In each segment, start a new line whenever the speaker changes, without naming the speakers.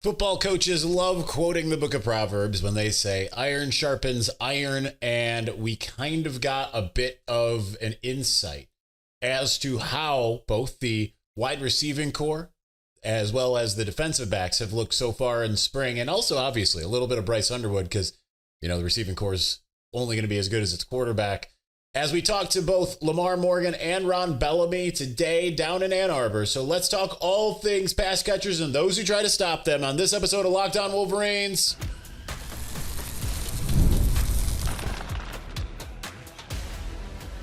Football coaches love quoting the book of Proverbs when they say iron sharpens iron, and we kind of got a bit of an insight as to how both the wide receiving core as well as the defensive backs have looked so far in spring, and also obviously a little bit of Bryce Underwood because, you know, the receiving core is only going to be as good as its quarterback. As we talk to both LaMar Morgan and Ron Bellamy today down in Ann Arbor. So let's talk all things pass catchers and those who try to stop them on this episode of Locked On Wolverines.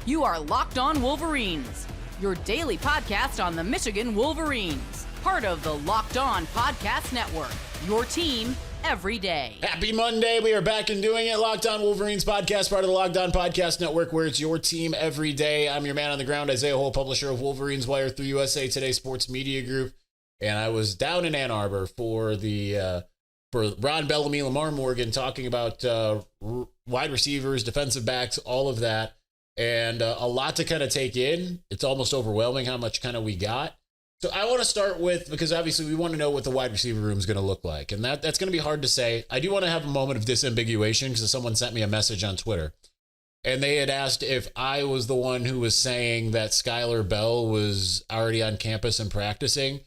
You are Locked On Wolverines, your daily podcast on the Michigan Wolverines, part of the Locked On Podcast Network, your team every day.
Happy Monday. We are back and doing it. Locked On Wolverines podcast, part of the Locked On Podcast Network, where it's your team every day. I'm your man on the ground, Isaiah Hole, publisher of Wolverines Wire through USA Today Sports Media Group. And I was down in Ann Arbor for Ron Bellamy, LaMar Morgan, talking about wide receivers, defensive backs, all of that. And a lot to kind of take in. It's almost overwhelming how much kind of we got. So I want to start with, because obviously we want to know what the wide receiver room is going to look like. And that's going to be hard to say. I do want to have a moment of disambiguation because someone sent me a message on Twitter. And they had asked if I was the one who was saying that Skylar Bell was already on campus and practicing.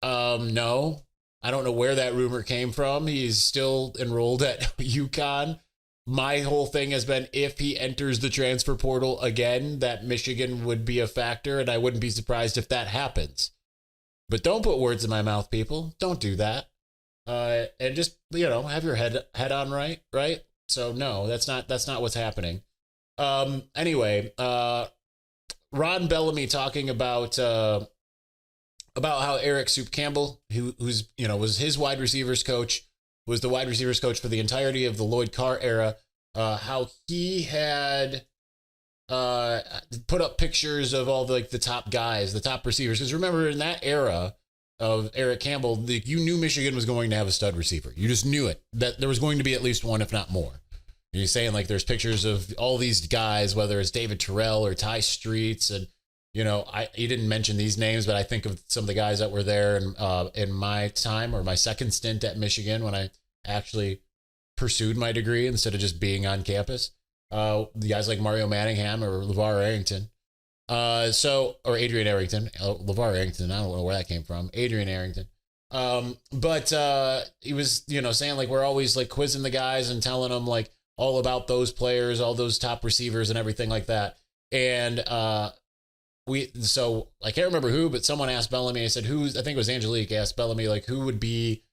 No, I don't know where that rumor came from. He's still enrolled at UConn. My whole thing has been if he enters the transfer portal again, that Michigan would be a factor, and I wouldn't be surprised if that happens. But don't put words in my mouth, people. Don't do that. And just, you know, have your head on right? So no, that's not what's happening. Anyway, Ron Bellamy talking about how Eric Soup Campbell, who's, you know, was his wide receivers coach, was the wide receivers coach for the entirety of the Lloyd Carr era, how he had put up pictures of all the top guys, the top receivers. Because remember, in that era of Eric Campbell, you knew Michigan was going to have a stud receiver. You just knew it, that there was going to be at least one, if not more. And you're saying, like, there's pictures of all these guys, whether it's David Terrell or Ty Streets, and, you know, he didn't mention these names, but I think of some of the guys that were there in my time, or my second stint at Michigan, when I actually pursued my degree instead of just being on campus. The guys like Mario Manningham or LeVar Arrington. Or Adrian Arrington. LeVar Arrington, I don't know where that came from. Adrian Arrington. But he was, you know, saying, like, we're always, like, quizzing the guys and telling them, like, all about those players, all those top receivers and everything like that. And so I can't remember who, but someone asked Bellamy, I said, I think it was Angelique asked Bellamy, like, who would be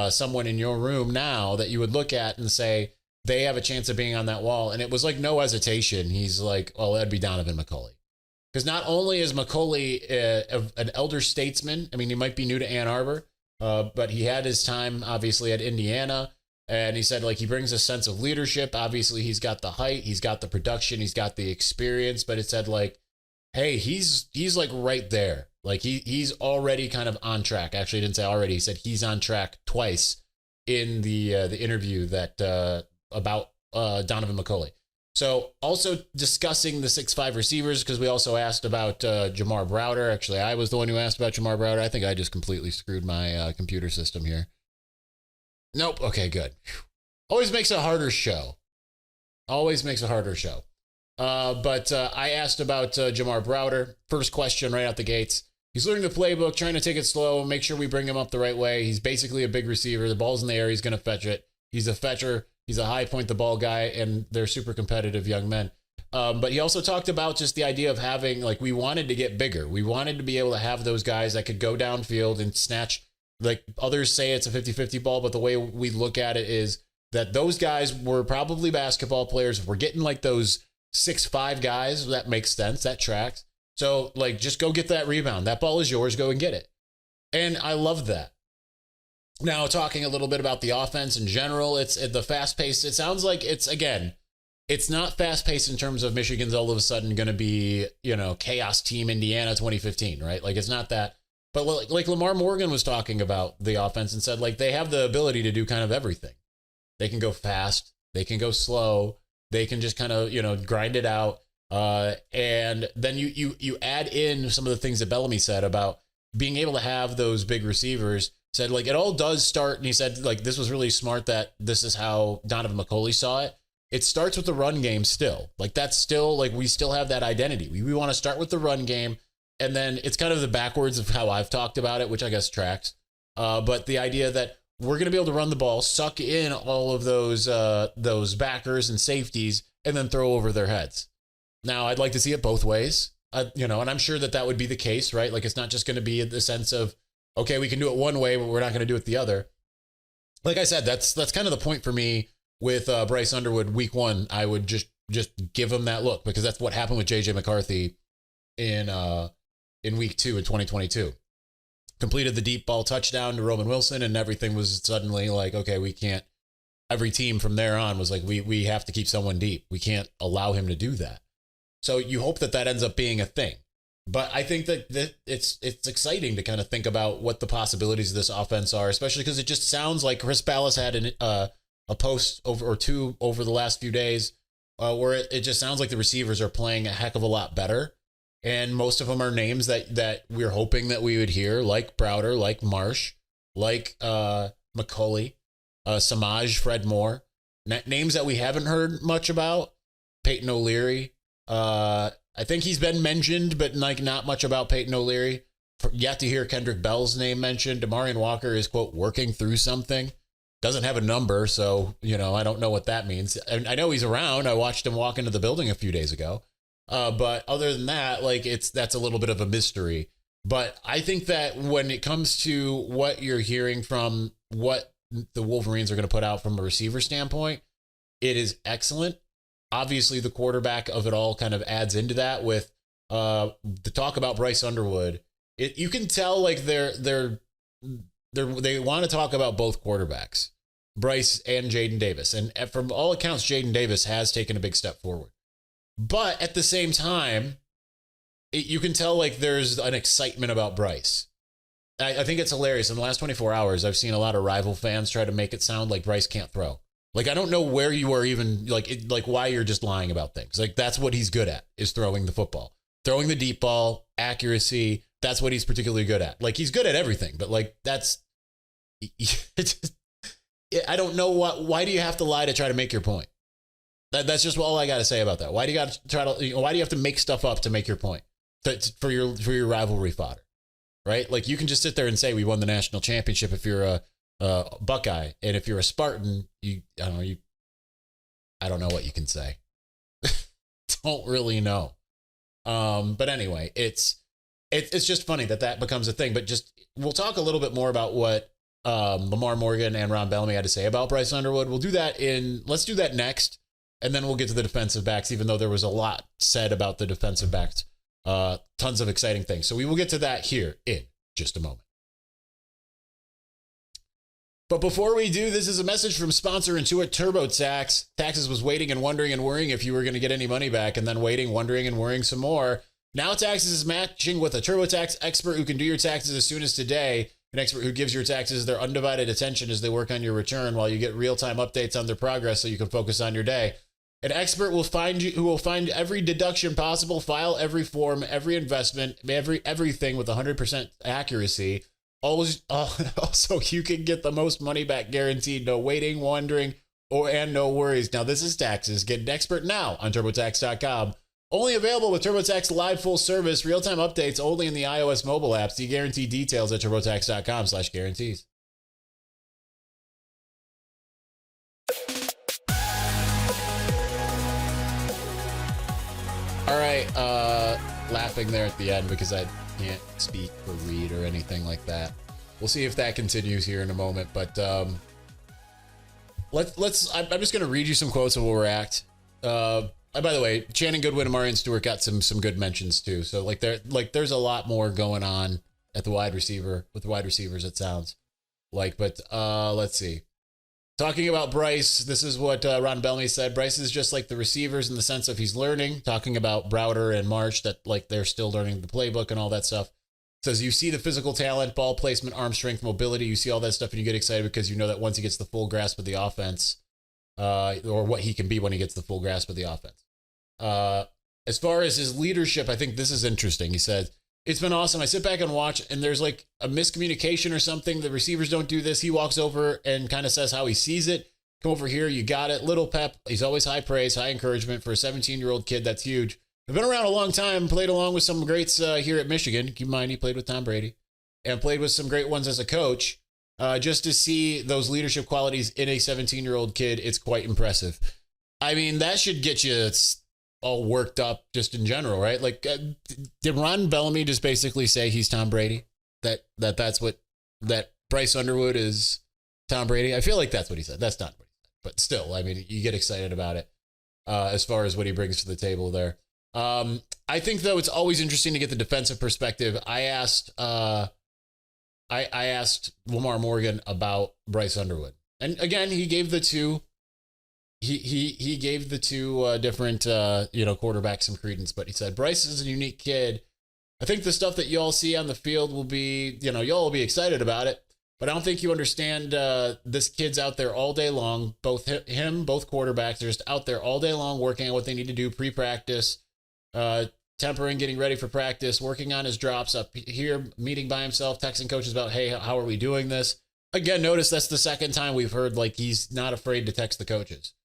someone in your room now that you would look at and say they have a chance of being on that wall? And it was like no hesitation. He's like, oh, that'd be Donaven McCulley. Because not only is McCulley an elder statesman, I mean, he might be new to Ann Arbor, but he had his time, obviously, at Indiana. And he said, like, he brings a sense of leadership. Obviously, he's got the height, he's got the production, he's got the experience. But it said, like, hey, he's like right there. Like he's already kind of on track. Actually, he didn't say already. He said he's on track twice in the interview that about Donaven McCulley. So also discussing the 6'5" receivers, because we also asked about Jamar Browder. Actually, I was the one who asked about Jamar Browder. I think I just completely screwed my computer system here. Nope. Okay, good. Always makes a harder show. But I asked about Jamar Browder. First question right out the gates. He's learning the playbook, trying to take it slow, make sure we bring him up the right way. He's basically a big receiver. The ball's in the air. He's going to fetch it. He's a fetcher. He's a high point the ball guy, and they're super competitive young men. But he also talked about just the idea of having, like, we wanted to get bigger. We wanted to be able to have those guys that could go downfield and snatch, like others say it's a 50-50 ball, but the way we look at it is that those guys were probably basketball players. If we're getting like those 6'5" guys, that makes sense. That tracks. So, like, just go get that rebound. That ball is yours. Go and get it. And I love that. Now, talking a little bit about the offense in general, it's the fast pace. It sounds like it's not fast paced in terms of Michigan's all of a sudden going to be, you know, chaos team Indiana 2015, right? Like, it's not that. But like LaMar Morgan was talking about the offense and said, like, they have the ability to do kind of everything. They can go fast. They can go slow. They can just kind of, you know, grind it out. And then you add in some of the things that Bellamy said about being able to have those big receivers said like it all does start, and he said like this was really smart that this is how Donaven McCulley saw it. It starts with the run game still. Like that's still like we still have that identity. We want to start with the run game, and then it's kind of the backwards of how I've talked about it, which I guess tracks. But the idea that we're going to be able to run the ball, suck in all of those backers and safeties, and then throw over their heads. Now, I'd like to see it both ways, and I'm sure that would be the case, right? Like it's not just going to be the sense of, okay, we can do it one way, but we're not going to do it the other. Like I said, that's kind of the point for me with Bryce Underwood week 1. I would just give him that look because that's what happened with JJ McCarthy in week 2 in 2022. Completed the deep ball touchdown to Roman Wilson, and everything was suddenly like, okay, we can't. Every team from there on was like, we have to keep someone deep. We can't allow him to do that. So you hope that ends up being a thing. But I think that it's exciting to kind of think about what the possibilities of this offense are, especially because it just sounds like Chris Ballas had a post over the last few days where it just sounds like the receivers are playing a heck of a lot better. And most of them are names that we're hoping that we would hear, like Browder, like Marsh, like McCulley, Samaj, Fred Moore. Names that we haven't heard much about. Peyton O'Leary. I think he's been mentioned, but like not much about Peyton O'Leary. Yet to hear Kendrick Bell's name mentioned. Damarian Walker is, quote, working through something. Doesn't have a number, so, I don't know what that means. I know he's around. I watched him walk into the building a few days ago. But other than that, like that's a little bit of a mystery. But I think that when it comes to what you're hearing from what the Wolverines are going to put out from a receiver standpoint, it is excellent. Obviously, the quarterback of it all kind of adds into that with the talk about Bryce Underwood. You can tell like they want to talk about both quarterbacks, Bryce and Jaden Davis. And from all accounts, Jaden Davis has taken a big step forward. But at the same time, you can tell like there's an excitement about Bryce. I think it's hilarious. In the last 24 hours, I've seen a lot of rival fans try to make it sound like Bryce can't throw. Like, I don't know where you are even, like why you're just lying about things. Like, that's what he's good at, is throwing the football. Throwing the deep ball, accuracy, that's what he's particularly good at. Like, he's good at everything, but, like, I don't know why do you have to lie to try to make your point? That's just all I got to say about that. Why do you got to try to, why do you have to make stuff up to make your point? For your rivalry fodder, right? Like, you can just sit there and say we won the national championship if you're a Buckeye, and if you're a Spartan, I don't know what you can say. Don't really know. But anyway, it's just funny that becomes a thing. But we'll talk a little bit more about what LaMar Morgan and Ron Bellamy had to say about Bryce Underwood. Let's do that next, and then we'll get to the defensive backs, even though there was a lot said about the defensive backs. Tons of exciting things. So we will get to that here in just a moment. But before we do, this is a message from sponsor Intuit TurboTax. Taxes was waiting and wondering and worrying if you were going to get any money back, and then waiting, wondering, and worrying some more. Now Taxes is matching with a TurboTax expert who can do your taxes as soon as today. An expert who gives your taxes their undivided attention as they work on your return while you get real-time updates on their progress so you can focus on your day. An expert who will find every deduction possible, file every form, every investment, everything with 100% accuracy. Also, you can get the most money back guaranteed. No waiting, wondering, and no worries. Now, this is taxes. Get an expert now on TurboTax.com. Only available with TurboTax Live full service, real-time updates only in the iOS mobile app. See guarantee details at TurboTax.com/guarantees. All right, laughing there at the end because I can't speak or read or anything like that. We'll see if that continues here in a moment, but I'm just going to read you some quotes and we'll react. By the way, Shannon Goodwin and Marion Stewart got some good mentions too. So there's a lot more going on at the wide receivers, it sounds like, but let's see. Talking about Bryce, this is what Ron Bellamy said. Bryce is just like the receivers in the sense of he's learning, talking about Browder and Marsh, that like they're still learning the playbook and all that stuff. Says you see the physical talent, ball placement, arm strength, mobility. You see all that stuff and you get excited because you know that once he gets the full grasp of the offense, or what he can be when he gets the full grasp of the offense. As far as his leadership, I think this is interesting. He said, It's been awesome. I sit back and watch, and there's like a miscommunication or something. The receivers don't do this. He walks over and kind of says how he sees it. Come over here. You got it. Little pep. He's always high praise, high encouragement for a 17-year-old kid. That's huge. I've been around a long time, played along with some greats here at Michigan. Keep in mind, he played with Tom Brady and played with some great ones as a coach. Just to see those leadership qualities in a 17-year-old kid, it's quite impressive. I mean, that should get you all worked up just in general, right? Like, did Ron Bellamy just basically say he's Tom Brady? That's what, that Bryce Underwood is Tom Brady? I feel like that's what he said. That's not what he said. But still, I mean, you get excited about it as far as what he brings to the table there. I think, though, it's always interesting to get the defensive perspective. I asked LaMar Morgan about Bryce Underwood. And again, he gave the two. He gave the two different quarterbacks some credence, but he said Bryce is a unique kid. I think the stuff that y'all see on the field will be, y'all will be excited about it, but I don't think you understand this kid's out there all day long. Both quarterbacks are just out there all day long working on what they need to do pre-practice, tempering, getting ready for practice, working on his drops up here, meeting by himself, texting coaches about, hey, how are we doing this? Again, notice that's the second time we've heard like he's not afraid to text the coaches.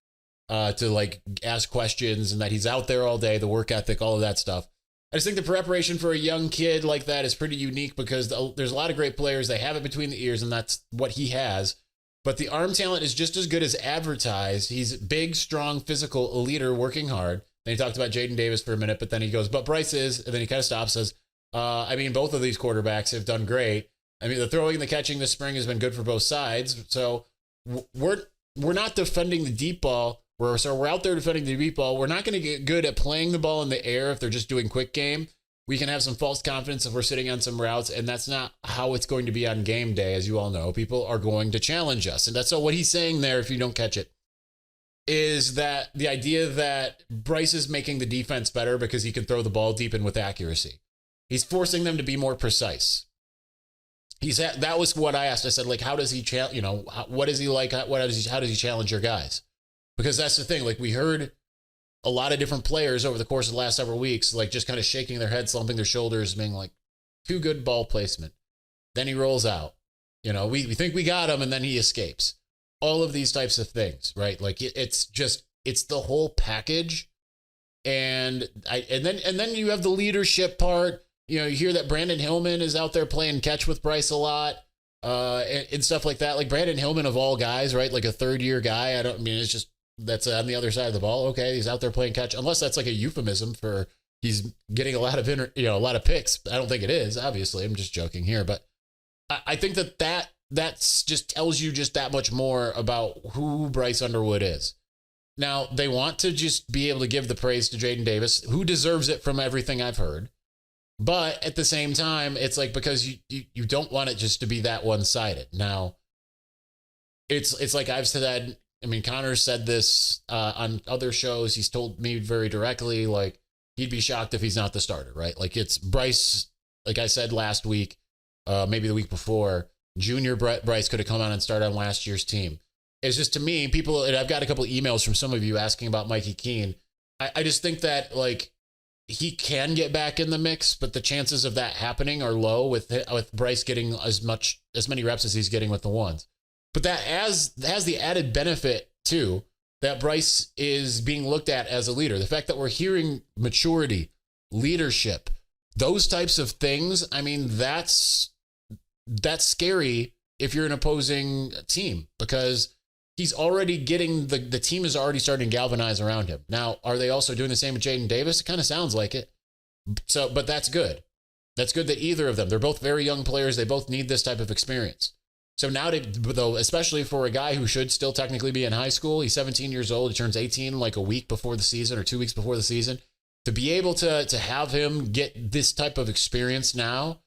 To like ask questions, and that he's out there all day, the work ethic, all of that stuff. I just think the preparation for a young kid like that is pretty unique because there's a lot of great players. They have it between the ears, and that's what he has. But the arm talent is just as good as advertised. He's big, strong, physical, a leader, working hard. Then he talked about Jaden Davis for a minute, but then he goes, but Bryce is, and then he kind of stops, says, both of these quarterbacks have done great. I mean, the throwing and the catching this spring has been good for both sides. So we're not defending the deep ball. We're out there defending the deep ball. We're not going to get good at playing the ball in the air if they're just doing quick game. We can have some false confidence if we're sitting on some routes, and that's not how it's going to be on game day, as you all know. People are going to challenge us, and that's what he's saying there, if you don't catch it, is that the idea that Bryce is making the defense better because he can throw the ball deep and with accuracy. He's forcing them to be more precise. That was what I asked. I said, like, how does he what is he like? How does he challenge your guys? Because that's the thing, like we heard a lot of different players over the course of the last several weeks, like just kind of shaking their head, slumping their shoulders, being like, too good ball placement. Then he rolls out. We think we got him, and then he escapes. All of these types of things, right? Like it's the whole package. And then you have the leadership part. You hear that Brandon Hillman is out there playing catch with Bryce a lot. And stuff like that. Like Brandon Hillman of all guys, right? Like a third-year guy. It's just, that's on the other side of the ball. Okay, he's out there playing catch, unless that's like a euphemism for he's getting a lot of a lot of picks. I don't think it is. Obviously, I'm just joking here, but I think that's just tells you just that much more about who Bryce Underwood is. Now they want to just be able to give the praise to Jaden Davis, who deserves it from everything I've heard, but at the same time, it's like because you don't want it just to be that one-sided. Now it's like I've said. Connor said this on other shows. He's told me very directly, like, he'd be shocked if he's not the starter, right? Like, it's Bryce, like I said last week, maybe the week before, junior Bryce could have come out and started on last year's team. It's just, to me, and I've got a couple of emails from some of you asking about Mikey Keene. I just think that, like, he can get back in the mix, but the chances of that happening are low with Bryce getting as many reps as he's getting with the ones. But that has the added benefit, too, that Bryce is being looked at as a leader. The fact that we're hearing maturity, leadership, those types of things, that's scary if you're an opposing team, because he's already getting, the team is already starting to galvanize around him. Now, are they also doing the same with Jaden Davis? It kind of sounds like it. So, but that's good. That's good that either of them, they're both very young players. They both need this type of experience. So now, though, especially for a guy who should still technically be in high school, he's 17 years old. He turns 18 like a week before the season or 2 weeks before the season. To be able to have him get this type of experience now,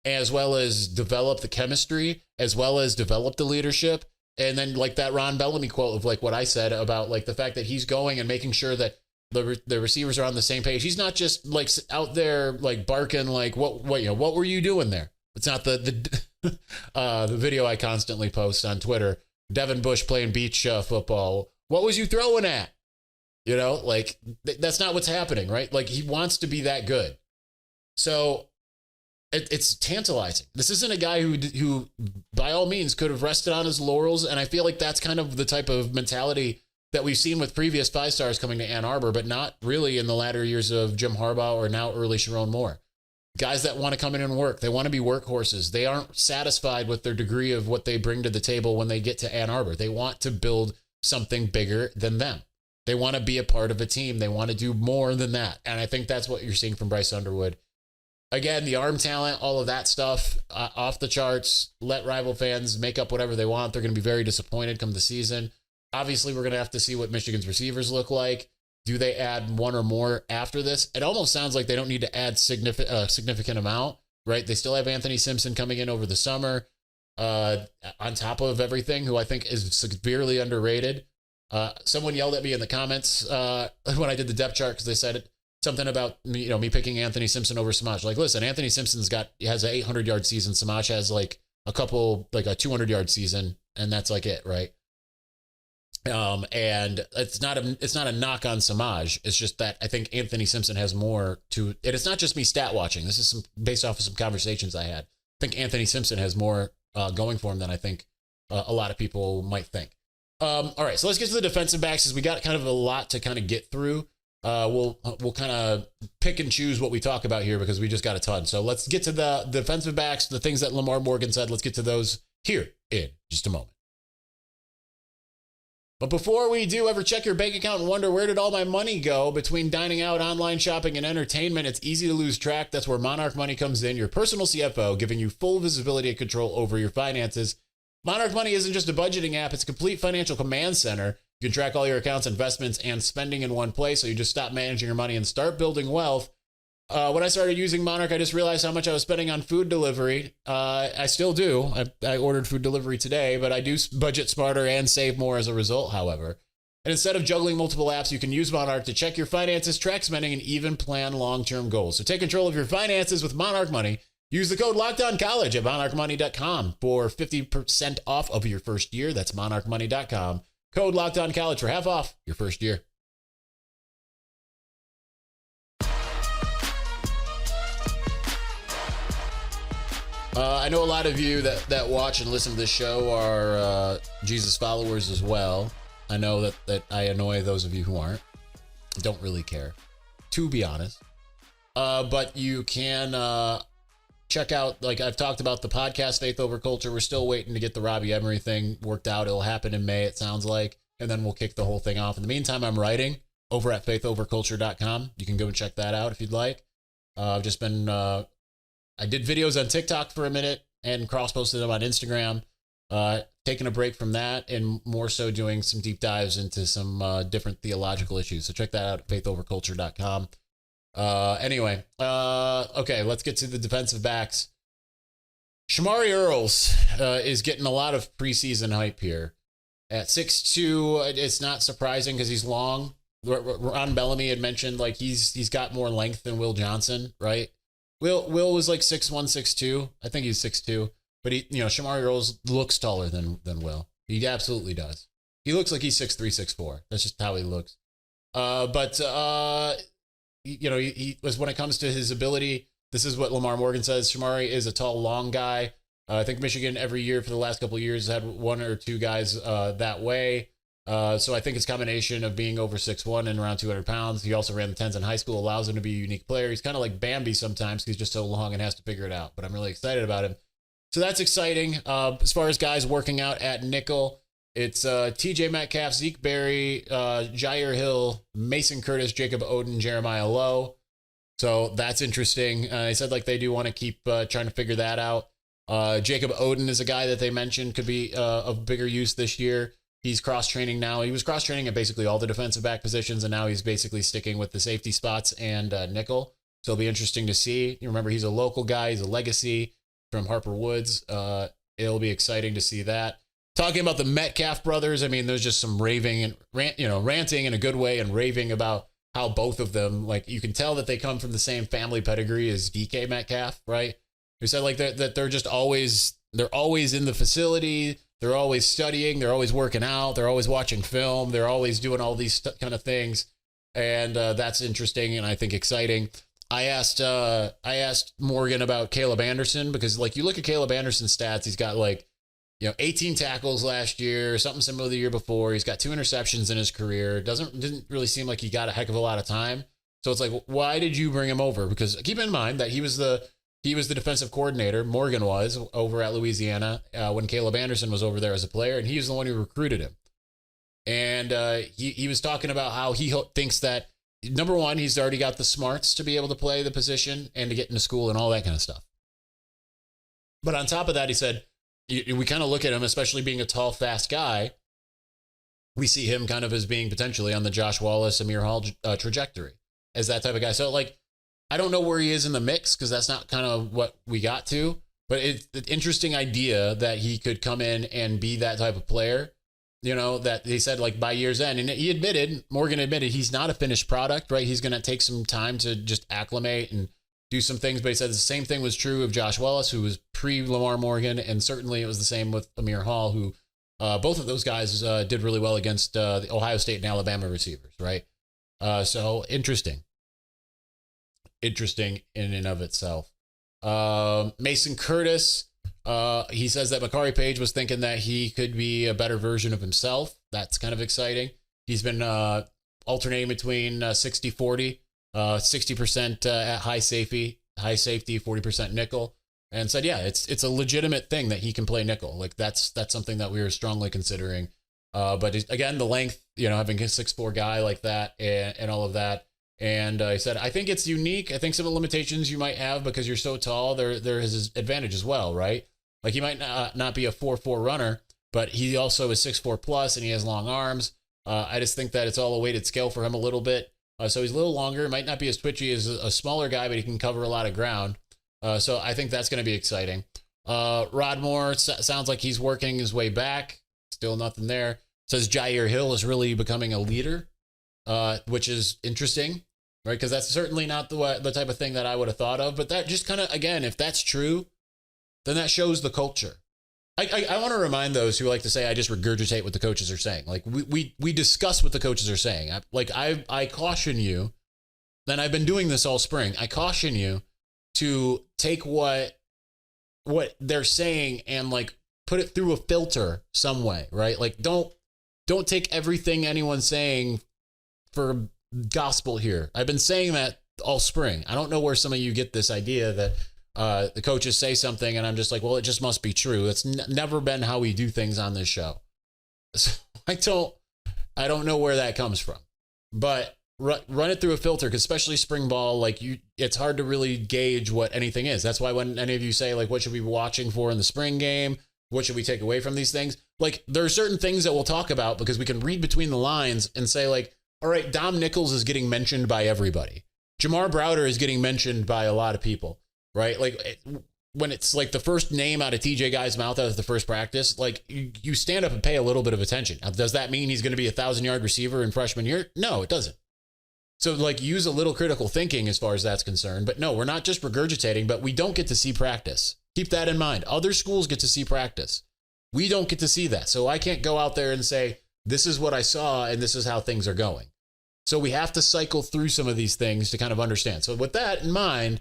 as well as develop the chemistry, as well as develop the leadership, and then like that Ron Bellamy quote of like what I said about like the fact that he's going and making sure that the receivers are on the same page. He's not just like out there like barking like what were you doing there? It's not the video I constantly post on Twitter. Devin Bush playing beach football. What was you throwing at? Like that's not what's happening, right? Like he wants to be that good. So it's tantalizing. This isn't a guy who by all means could have rested on his laurels. And I feel like that's kind of the type of mentality that we've seen with previous 5-stars coming to Ann Arbor, but not really in the latter years of Jim Harbaugh or now early Sherrone Moore. Guys that want to come in and work. They want to be workhorses. They aren't satisfied with their degree of what they bring to the table when they get to Ann Arbor. They want to build something bigger than them. They want to be a part of a team. They want to do more than that. And I think that's what you're seeing from Bryce Underwood. Again, the arm talent, all of that stuff, off the charts. Let rival fans make up whatever they want. They're going to be very disappointed come the season. Obviously, we're going to have to see what Michigan's receivers look like. Do they add one or more after this? It almost sounds like they don't need to add significant amount, right? They still have Anthony Simpson coming in over the summer on top of everything, who I think is severely underrated. Someone yelled at me in the comments when I did the depth chart because they said something about me picking Anthony Simpson over Samaj. Like, listen, Anthony Simpson's has an 800-yard season. Samaj has like a 200-yard season, and that's like it, right? And it's not a knock on Samaj. It's just that I think Anthony Simpson has more to it. It's not just me stat watching. This is based off of some conversations I had. I think Anthony Simpson has more going for him than I think a lot of people might think. All right, so let's get to the defensive backs, as we got kind of a lot to kind of get through. We'll kind of pick and choose what we talk about here because we just got a ton. So let's get to the defensive backs, the things that LaMar Morgan said. Let's get to those here in just a moment. But before we do, ever check your bank account and wonder, where did all my money go? Between dining out, online shopping, and entertainment, it's easy to lose track. That's where Monarch Money comes in, your personal CFO, giving you full visibility and control over your finances. Monarch Money isn't just a budgeting app. It's a complete financial command center. You can track all your accounts, investments, and spending in one place, so you just stop managing your money and start building wealth. When I started using Monarch, I just realized how much I was spending on food delivery. I still do. I ordered food delivery today, but I do budget smarter and save more as a result, however. And instead of juggling multiple apps, you can use Monarch to check your finances, track spending, and even plan long-term goals. So take control of your finances with Monarch Money. Use the code LOCKEDONCollege at monarchmoney.com for 50% off of your first year. That's monarchmoney.com. Code LOCKEDONCollege for half off your first year. I know a lot of you that watch and listen to this show are Jesus followers as well. I know that I annoy those of you who aren't. Don't really care, to be honest. But you can check out, like I've talked about, the podcast Faith Over Culture. We're still waiting to get the Robbie Emery thing worked out. It'll happen in May, it sounds like. And then we'll kick the whole thing off. In the meantime, I'm writing over at faithoverculture.com. You can go and check that out if you'd like. I've just been... I did videos on TikTok for a minute and cross-posted them on Instagram. Taking a break from that and more so doing some deep dives into some different theological issues. So check that out at faithoverculture.com. Anyway, okay, let's get to the defensive backs. Shamari Earls is getting a lot of preseason hype here. At 6'2", it's not surprising because he's long. Ron Bellamy had mentioned like he's got more length than Will Johnson, right? Will was like 6'1", 6'2". I think he's 6'2". But Shamari Earls looks taller than Will. He absolutely does. He looks like he's 6'3", 6'4". That's just how he looks. He was, when it comes to his ability, this is what LaMar Morgan says. Shamari is a tall, long guy. I think Michigan every year for the last couple of years had one or two guys that way. So I think his combination of being over 6'1" and around 200 pounds, he also ran the 10s in high school, allows him to be a unique player. He's kind of like Bambi sometimes. He's just so long and has to figure it out. But I'm really excited about him. So that's exciting. As far as guys working out at nickel, it's TJ Metcalf, Zeke Berry, Jair Hill, Mason Curtis, Jacob Oden, Jeremiah Lowe. So that's interesting. I said like they do want to keep trying to figure that out. Jacob Oden is a guy that they mentioned could be of bigger use this year. He's cross-training now. He was cross-training at basically all the defensive back positions, and now he's basically sticking with the safety spots and nickel. So it'll be interesting to see. You remember, he's a local guy. He's a legacy from Harper Woods. It'll be exciting to see that. Talking about the Metcalf brothers, I mean, there's just some raving and ranting in a good way and raving about how both of them, like, you can tell that they come from the same family pedigree as DK Metcalf, right? Who said like that they're just always in the facility. They're always studying. They're always working out. They're always watching film. They're always doing all these kind of things. And that's interesting and I think exciting. I asked Morgan about Caleb Anderson, because like you look at Caleb Anderson's stats, he's got like, 18 tackles last year, something similar the year before. He's got 2 interceptions in his career. Didn't really seem like he got a heck of a lot of time. So it's like, why did you bring him over? Because keep in mind that he was the defensive coordinator. Morgan was over at Louisiana when Caleb Anderson was over there as a player, and he was the one who recruited him. And he was talking about how he thinks that, number one, he's already got the smarts to be able to play the position and to get into school and all that kind of stuff. But on top of that, he said, we kind of look at him, especially being a tall, fast guy, we see him kind of as being potentially on the Josh Wallace, Amir Hall trajectory as that type of guy. So like, I don't know where he is in the mix, because that's not kind of what we got to, but it's an interesting idea that he could come in and be that type of player, that they said like by year's end. And Morgan admitted he's not a finished product, right? He's going to take some time to just acclimate and do some things, but he said the same thing was true of Josh Wallace, who was pre-LaMar Morgan, and certainly it was the same with Amir Hall, who both of those guys did really well against the Ohio State and Alabama receivers, right? So interesting in and of itself. Mason Curtis, he says that Makari Page was thinking that he could be a better version of himself. That's kind of exciting. He's been alternating between 60-40. 60% at high safety, 40% nickel, and said, yeah, it's a legitimate thing that he can play nickel. Like that's something that we were strongly considering. But again, the length, having a 6'4" guy like that and all of that. And he said, I think it's unique. I think some of the limitations you might have because you're so tall, there is his advantage as well, right? Like he might not be a 4.4 runner, but he also is 6'4 plus and he has long arms. I just think that it's all a weighted scale for him a little bit. So he's a little longer, might not be as twitchy as a smaller guy, but he can cover a lot of ground. So I think that's going to be exciting. Rod Moore sounds like he's working his way back. Still nothing there. Says Jair Hill is really becoming a leader, which is interesting, right? Because that's certainly not the type of thing that I would have thought of. But that just kind of, again, if that's true, then that shows the culture. I want to remind those who like to say I just regurgitate what the coaches are saying. Like we discuss what the coaches are saying. I caution you, and I've been doing this all spring. I caution you to take what they're saying and like put it through a filter some way, right? Like don't take everything anyone's saying for gospel here. I've been saying that all spring. I don't know where some of you get this idea that the coaches say something and I'm just like, well, it just must be true. It's never been how we do things on this show. So I don't know where that comes from, but run it through a filter, because especially spring ball, it's hard to really gauge what anything is. That's why when any of you say like, what should we be watching for in the spring game? What should we take away from these things? Like there are certain things that we'll talk about because we can read between the lines and say like, all right, Dom Nichols is getting mentioned by everybody. Jamar Browder is getting mentioned by a lot of people. Right? Like when it's like the first name out of TJ Guy's mouth out of the first practice, like you stand up and pay a little bit of attention. Now, does that mean he's going to be a 1,000-yard receiver in freshman year? No, it doesn't. So like use a little critical thinking as far as that's concerned. But no, we're not just regurgitating, but we don't get to see practice. Keep that in mind. Other schools get to see practice. We don't get to see that. So I can't go out there and say, this is what I saw and this is how things are going. So we have to cycle through some of these things to kind of understand. So with that in mind,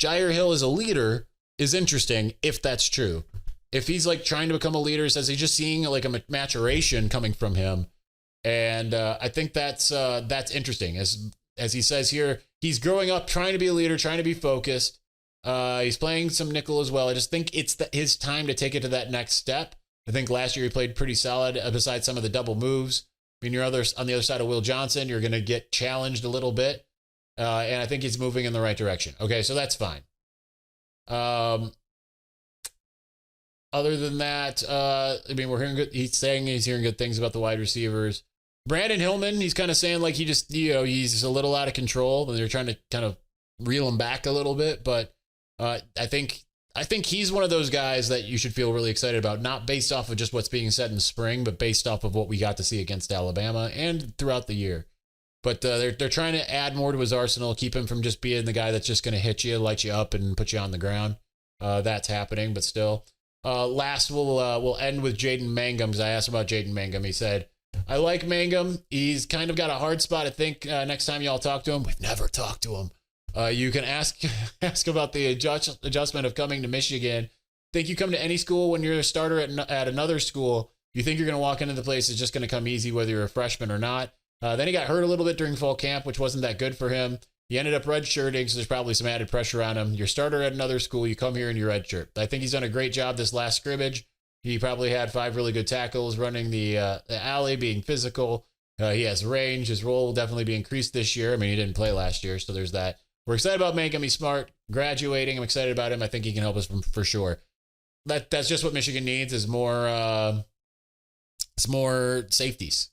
Jair Hill as a leader is interesting if that's true. If he's like trying to become a leader, says he's just seeing like a maturation coming from him. And I think that's interesting. As he says here, he's growing up, trying to be a leader, trying to be focused. He's playing some nickel as well. I just think it's his time to take it to that next step. I think last year he played pretty solid besides some of the double moves. I mean, you're on the other side of Will Johnson. You're going to get challenged a little bit. And I think he's moving in the right direction. Okay, so that's fine. Other than that, I mean, we're hearing good. He's hearing good things about the wide receivers. Brandon Hillman, he's kind of saying like he's a little out of control, and they're trying to kind of reel him back a little bit. But I think he's one of those guys that you should feel really excited about, not based off of just what's being said in the spring, but based off of what we got to see against Alabama and throughout the year. But they're trying to add more to his arsenal, keep him from just being the guy that's just going to hit you, light you up, and put you on the ground. That's happening, but still. Last, we'll end with Jaden Mangum, because I asked about Jaden Mangum. He said, I like Mangum. He's kind of got a hard spot, I think, next time y'all talk to him. We've never talked to him. You can ask about the adjustment of coming to Michigan. Think you come to any school when you're a starter at another school, you think you're going to walk into the place, it's just going to come easy whether you're a freshman or not. Then he got hurt a little bit during fall camp, which wasn't that good for him. He ended up redshirting, so there's probably some added pressure on him. You're a starter at another school, you come here and you redshirt. I think he's done a great job this last scrimmage. He probably had 5 really good tackles, running the alley, being physical. He has range. His role will definitely be increased this year. I mean, he didn't play last year, so there's that. We're excited about making him smart, graduating. I'm excited about him. I think he can help us for sure. That's just what Michigan needs is more safeties.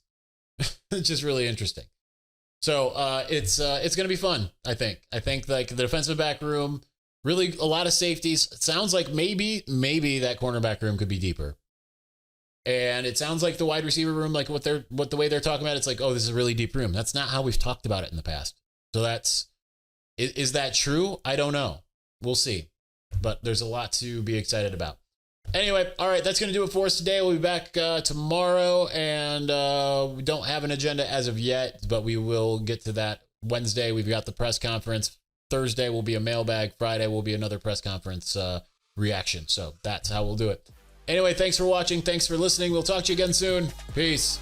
It's just really interesting. So it's going to be fun, I think. I think like the defensive back room, really a lot of safeties. It sounds like maybe that cornerback room could be deeper. And it sounds like the wide receiver room, like the way they're talking about it, it's like, oh, this is a really deep room. That's not how we've talked about it in the past. So is that true? I don't know. We'll see. But there's a lot to be excited about. Anyway, all right, that's going to do it for us today. We'll be back tomorrow, and we don't have an agenda as of yet, but we will get to that Wednesday. We've got the press conference. Thursday will be a mailbag. Friday will be another press conference reaction. So that's how we'll do it. Anyway, thanks for watching. Thanks for listening. We'll talk to you again soon. Peace.